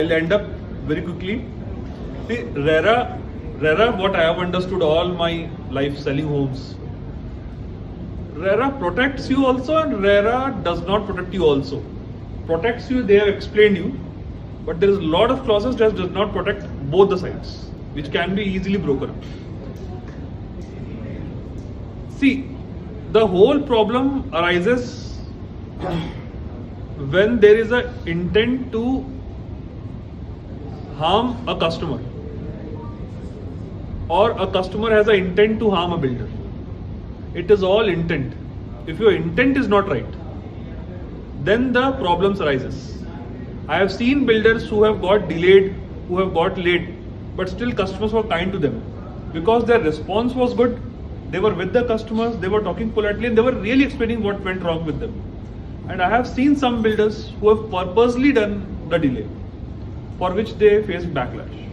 I'll end up very quickly. See, RERA, what I have understood all my life selling homes, RERA protects you also and RERA does not protect you also. Protects you, they have explained you, but there is a lot of clauses that does not protect both the sides, which can be easily broken up. See, the whole problem arises when there is an intent to harm a customer, or a customer has an intent to harm a builder. It is all intent. If your intent is not right, then the problems arises. I have seen builders who have got delayed, who have got late, but still customers were kind to them because their response was good. They were with the customers, they were talking politely, and they were really explaining what went wrong with them. And I have seen some builders who have purposely done the delay, for which they faced backlash.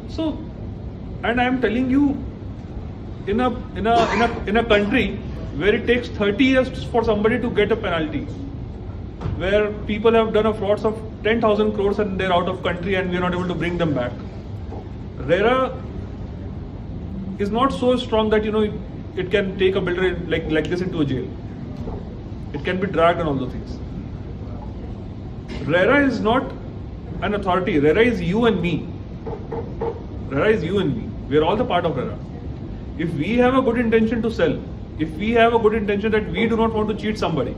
So, and I am telling you, in a country where it takes 30 years for somebody to get a penalty, where people have done a frauds of 10,000 crores and they're out of country and we're not able to bring them back, RERA is not so strong that it can take a builder like this into a jail. It can be dragged and all those things. RERA is not an authority. RERA is you and me. RERA is you and me. We are all the part of RERA. If we have a good intention to sell, if we have a good intention that we do not want to cheat somebody,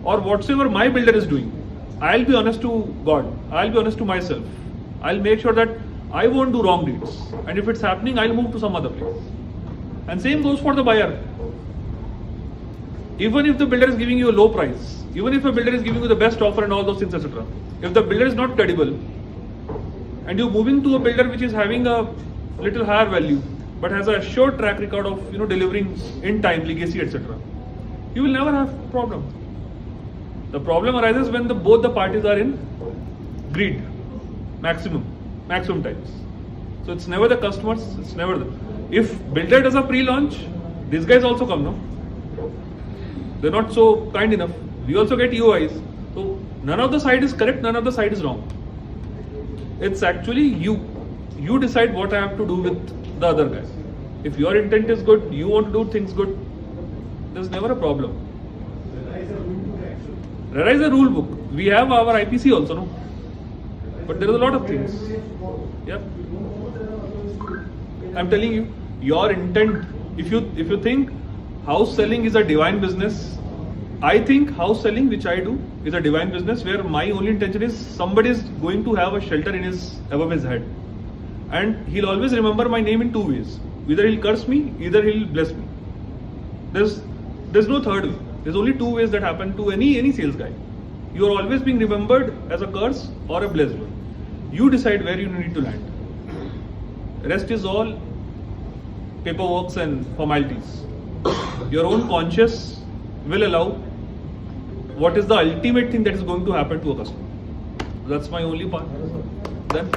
or whatsoever my builder is doing, I'll be honest to God. I'll be honest to myself. I'll make sure that I won't do wrong deeds. And if it's happening, I'll move to some other place. And same goes for the buyer. Even if the builder is giving you a low price, even if a builder is giving you the best offer and all those things, etc. If the builder is not credible, and you're moving to a builder which is having a little higher value, but has a short track record of delivering in time, legacy, etc., you will never have a problem. The problem arises when both the parties are in greed, maximum times. So it's never the customers, it's never the. If builder does a pre-launch, these guys also come, no? They're not so kind enough. We also get EOIs. So none of the side is correct, none of the side is wrong. It's actually you. You decide what I have to do with the other guy. If your intent is good, you want to do things good, there's never a problem. RERA is a rule book. We have our IPC also, no? But there is a lot of things. Yeah. I'm telling you, your intent, if you think house selling is a divine business, I think house selling, which I do, is a divine business where my only intention is somebody is going to have a shelter above his head. And he'll always remember my name in two ways. Either he'll curse me, either he'll bless me. There's no third way. There's only two ways that happen to any sales guy. You are always being remembered as a curse or a blessed one. You decide where you need to land. Rest is all paperwork and formalities. Your own conscience will allow what is the ultimate thing that is going to happen to a customer. That's my only part. Then